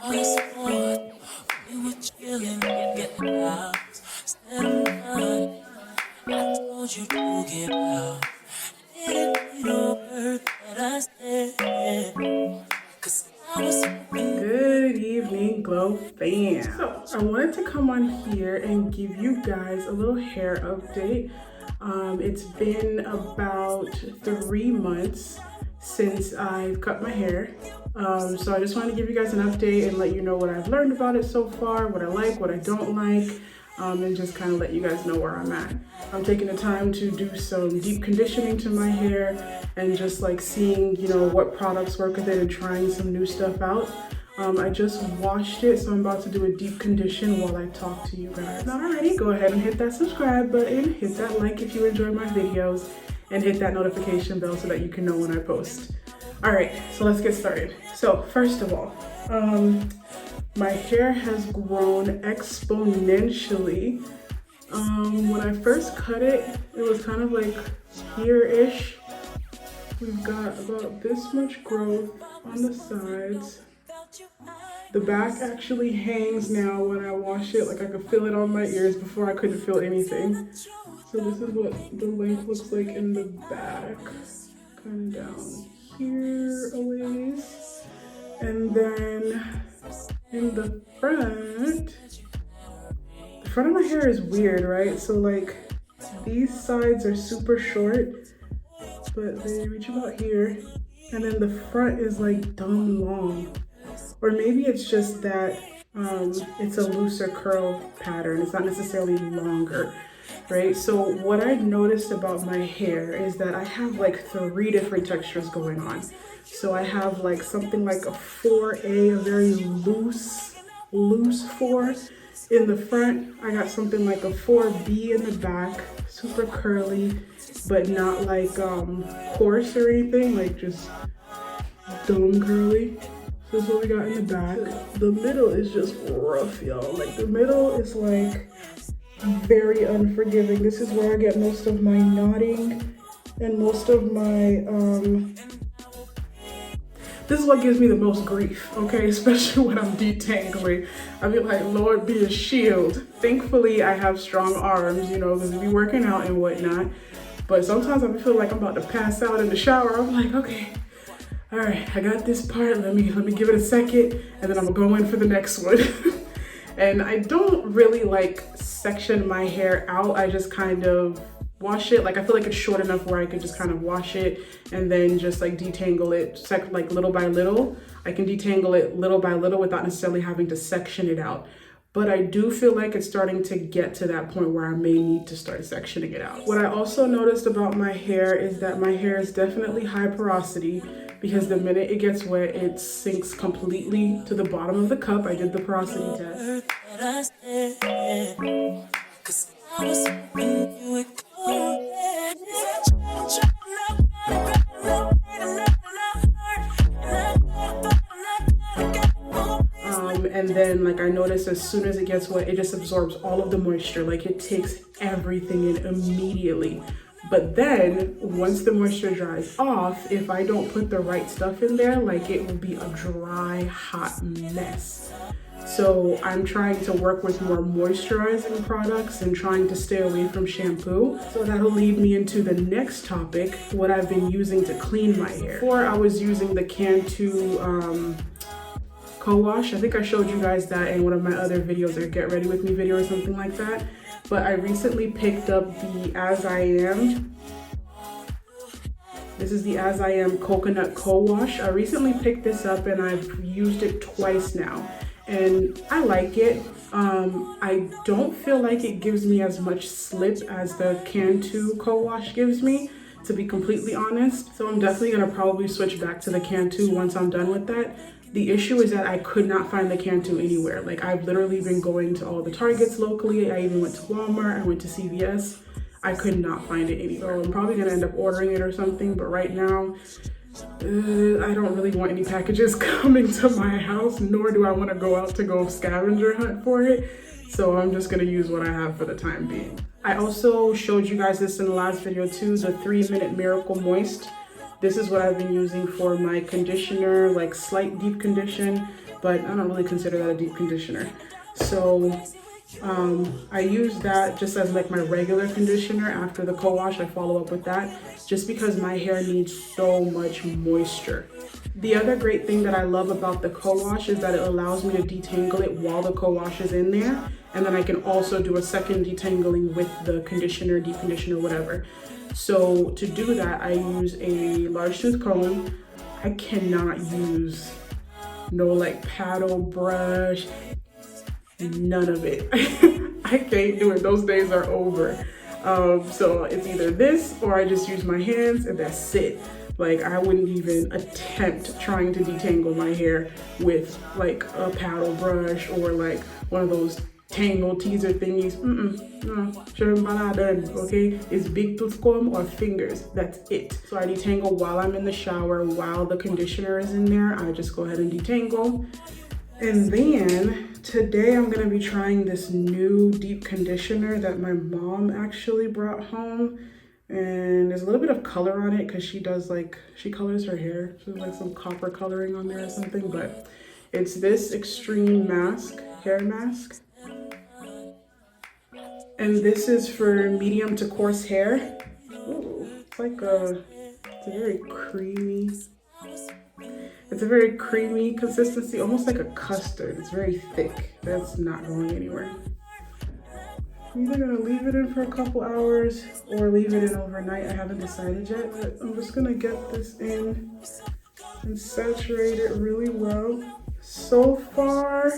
all this for. We were chilling, getting out. Instead of money, I told you to get out. Didn't need a word that I said. 'Cause I was hoping. Good evening, Glow fam. So I wanted to come on here and give you guys a little hair update. It's been about 3 months since I've cut my hair. So I just want to give you guys an update and let you know what I've learned about it so far, what I like, what I don't like, and just kind of let you guys know where I'm at. I'm taking the time to do some deep conditioning to my hair and just like seeing, you know, what products work with it and trying some new stuff out. I just washed it, so I'm about to do a deep condition while I talk to you guys. Not already, go ahead and hit that subscribe button, hit that like if you enjoy my videos, and hit that notification bell so that you can know when I post. All right, so let's get started. So first of all, my hair has grown exponentially. When I first cut it, it was kind of like here-ish. We've got about this much growth on the sides. The back actually hangs now when I wash it, like I could feel it on my ears. Before I couldn't feel anything. So this is what the length looks like in the back, kind of down here a ways. And then in the front of my hair is weird, right? So like these sides are super short, but they reach about here. And then the front is like dumb long. Or maybe it's just that it's a looser curl pattern. It's not necessarily longer, right? So what I noticed about my hair is that I have like 3 different textures going on. So I have like something like a 4A, a very loose 4 in the front. I got something like a 4B in the back, super curly, but not like coarse or anything, like just dumb curly. This is what we got in the back. The middle is just rough, y'all. Like the middle is like very unforgiving. This is where I get most of my knotting and most of my, this is what gives me the most grief, okay? Especially when I'm detangling. I be like, Lord, be a shield. Thankfully, I have strong arms, you know, because we be working out and whatnot. But sometimes I feel like I'm about to pass out in the shower. I'm like, okay. All right, I got this part. Let me give it a second, and then I'm gonna go in for the next one. And I don't really like section my hair out. I just kind of wash it. Like I feel like it's short enough where I could just kind of wash it and then just like detangle it, like little by little. I can detangle it little by little without necessarily having to section it out. But I do feel like it's starting to get to that point where I may need to start sectioning it out. What I also noticed about my hair is that my hair is definitely high porosity, because the minute it gets wet, it sinks completely to the bottom of the cup. I did the porosity test. And then like I noticed as soon as it gets wet, it just absorbs all of the moisture. Like it takes everything in immediately. But then once the moisture dries off, if I don't put the right stuff in there, like it will be a dry, hot mess. So I'm trying to work with more moisturizing products and trying to stay away from shampoo. So that'll lead me into the next topic, what I've been using to clean my hair. Before I was using the CoWash. I think I showed you guys that in one of my other videos, or Get Ready With Me video or something like that. But I recently picked up the As I Am. This is the As I Am Coconut CoWash. I recently picked this up and I've used it twice now. And I like it. I don't feel like it gives me as much slip as the Cantu CoWash gives me, to be completely honest. So I'm definitely gonna probably switch back to the Cantu once I'm done with that. The issue is that I could not find the Cantu anywhere. Like I've literally been going to all the Targets locally. I even went to Walmart, I went to CVS. I could not find it anywhere. So I'm probably gonna end up ordering it or something, but right now, I don't really want any packages coming to my house, nor do I want to go out to go scavenger hunt for it. So I'm just gonna use what I have for the time being. I also showed you guys this in the last video too, the 3-Minute Miracle Moist. This is what I've been using for my conditioner, like slight deep condition, but I don't really consider that a deep conditioner. So I use that just as like my regular conditioner. After the co-wash, I follow up with that just because my hair needs so much moisture. The other great thing that I love about the co-wash is that it allows me to detangle it while the co-wash is in there, and then I can also do a second detangling with the conditioner, deep conditioner, whatever. So to do that, I use a large tooth comb. I cannot use no like paddle brush, none of it. I can't do it. Those days are over. So it's either this or I just use my hands and that's it. Like I wouldn't even attempt trying to detangle my hair with like a paddle brush or like one of those tangle teaser thingies. No, sure, done. Okay, it's big tooth comb or fingers. That's it. So I detangle while I'm in the shower, while the conditioner is in there. I just go ahead and detangle. And then today I'm gonna be trying this new deep conditioner that my mom actually brought home. And there's a little bit of color on it because she does like, she colors her hair. So there's like some copper coloring on there or something, but it's this extreme mask, hair mask. And this is for medium to coarse hair. Ooh, it's like it's a very creamy. It's a very creamy consistency, almost like a custard. It's very thick. That's not going anywhere. I'm either gonna leave it in for a couple hours or leave it in overnight. I haven't decided yet, but I'm just gonna get this in and saturate it really well. So far,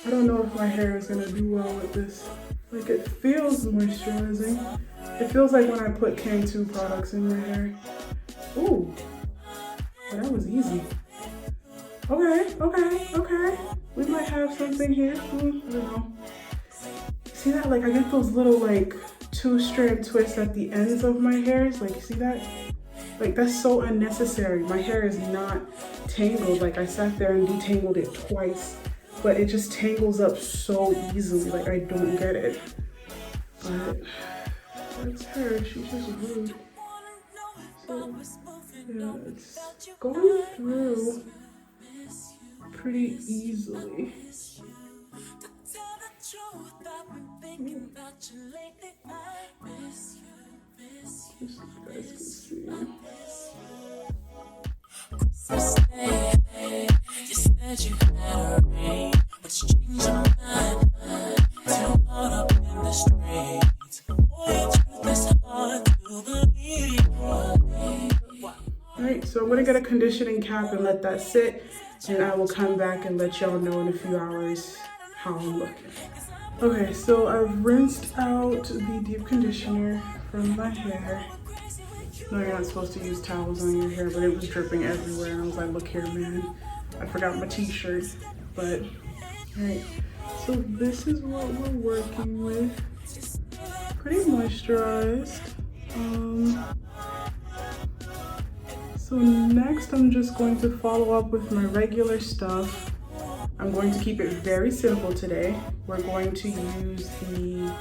I don't know if my hair is gonna do well with this. Like it feels moisturizing. It feels like when I put Cantu products in my hair. Ooh. Well, that was easy. Okay. We might have something here. I don't know. See that? Like I get those little like 2-strand twists at the ends of my hairs. Like, see that? Like that's so unnecessary. My hair is not tangled. Like I sat there and detangled it twice, but it just tangles up so easily. Like I don't get it. But that's her. She's just rude. So yeah, it's going through pretty easily. Just so you guys can see. You said you had a ring, but you changed your mind. Still caught up in the streets. Boy, truth is hard to believe. Alright, so I'm gonna get a conditioning cap and let that sit, and I will come back and let y'all know in a few hours how I'm looking. Okay, so I've rinsed out the deep conditioner from my hair. No, you're not supposed to use towels on your hair, but it was dripping everywhere, and I was like, look here, man. I forgot my t-shirt, but, alright. So this is what we're working with. Pretty moisturized. So next I'm just going to follow up with my regular stuff. I'm going to keep it very simple today. We're going to use the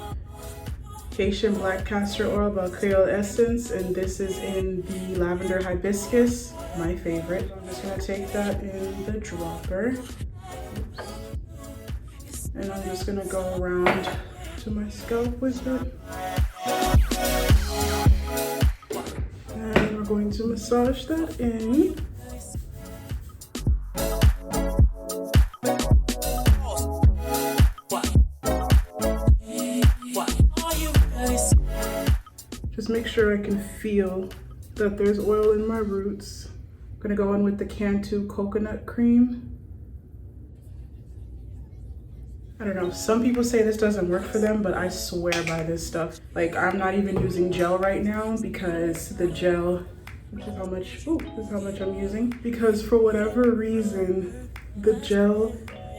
Haitian Black Castor Oil by Creole Essence, and this is in the Lavender Hibiscus, my favorite. I'm just gonna take that in the dropper. Oops. And I'm just gonna go around to my scalp with it. And we're going to massage that in. Just make sure I can feel that there's oil in my roots. I'm gonna go in with the Cantu coconut cream. I don't know, some people say this doesn't work for them, but I swear by this stuff. Like, I'm not even using gel right now because the gel, which is how much, this is how much I'm using. Because for whatever reason, the gel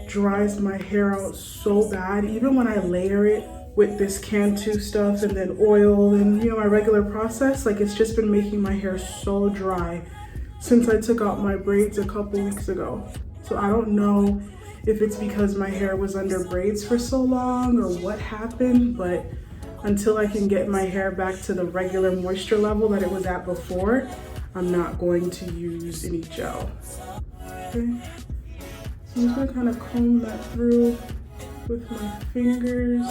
dries my hair out so bad. Even when I layer it with this Cantu stuff and then oil and, you know, my regular process, like it's just been making my hair so dry since I took out my braids a couple weeks ago. So I don't know if it's because my hair was under braids for so long or what happened, but until I can get my hair back to the regular moisture level that it was at before, I'm not going to use any gel. Okay, so I'm just gonna kind of comb that through with my fingers.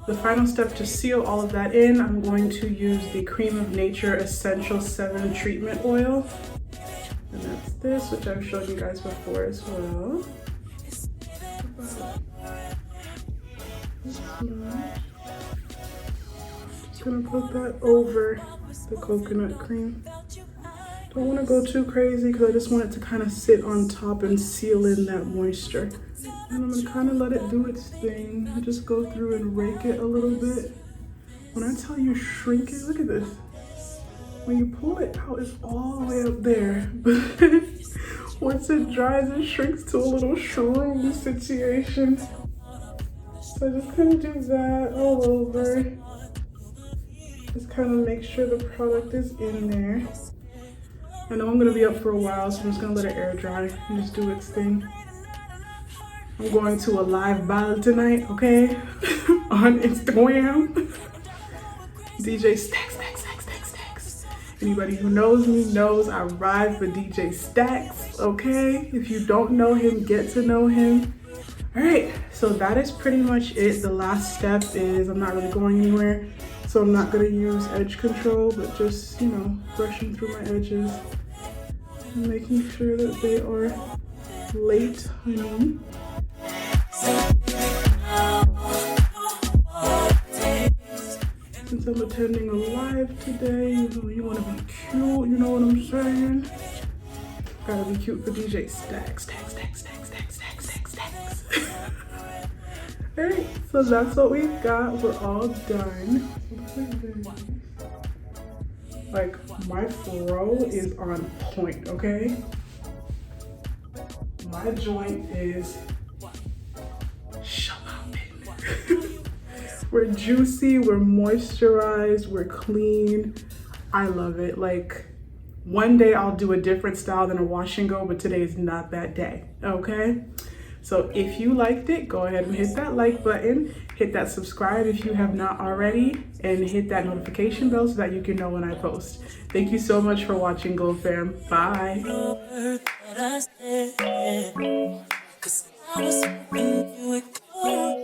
The final step to seal all of that in, I'm going to use the Cream of Nature Essential 7 Treatment Oil. And that's this, which I've shown you guys before as well. Just gonna put that over the coconut cream. Don't want to go too crazy because I just want it to kind of sit on top and seal in that moisture. And I'm gonna kind of let it do its thing. Just go through and rake it a little bit. When I tell you shrink it, look at this. When you pull it out, it's all the way up there. But once it dries, it shrinks to a little shroom situation. So I just kind of do that all over. Just kind of make sure the product is in there. I know I'm gonna be up for a while, so I'm just gonna let it air dry and just do its thing. I'm going to a live Belle tonight, okay? On Instagram. DJ Stacks. Anybody who knows me knows I ride for DJ Stacks, okay? If you don't know him, get to know him. All right, so that is pretty much it. The last step is I'm not really going anywhere, so I'm not gonna use edge control, but just, you know, brushing through my edges and making sure that they are late, honey. Since I'm attending a live today, you know, you want to be cute, you know what I'm saying? Gotta be cute for DJ Stacks. Alright, so that's what we've got. We're all done. Like, my fro is on point, okay? My joint is shababin. We're juicy, we're moisturized, we're clean. I love it. Like, one day I'll do a different style than a wash and go, but today is not that day, okay? So if you liked it, go ahead and hit that like button, hit that subscribe if you have not already, and hit that notification bell so that you can know when I post. Thank you so much for watching, Glow Fam. Bye. Cause I was hoping you would go.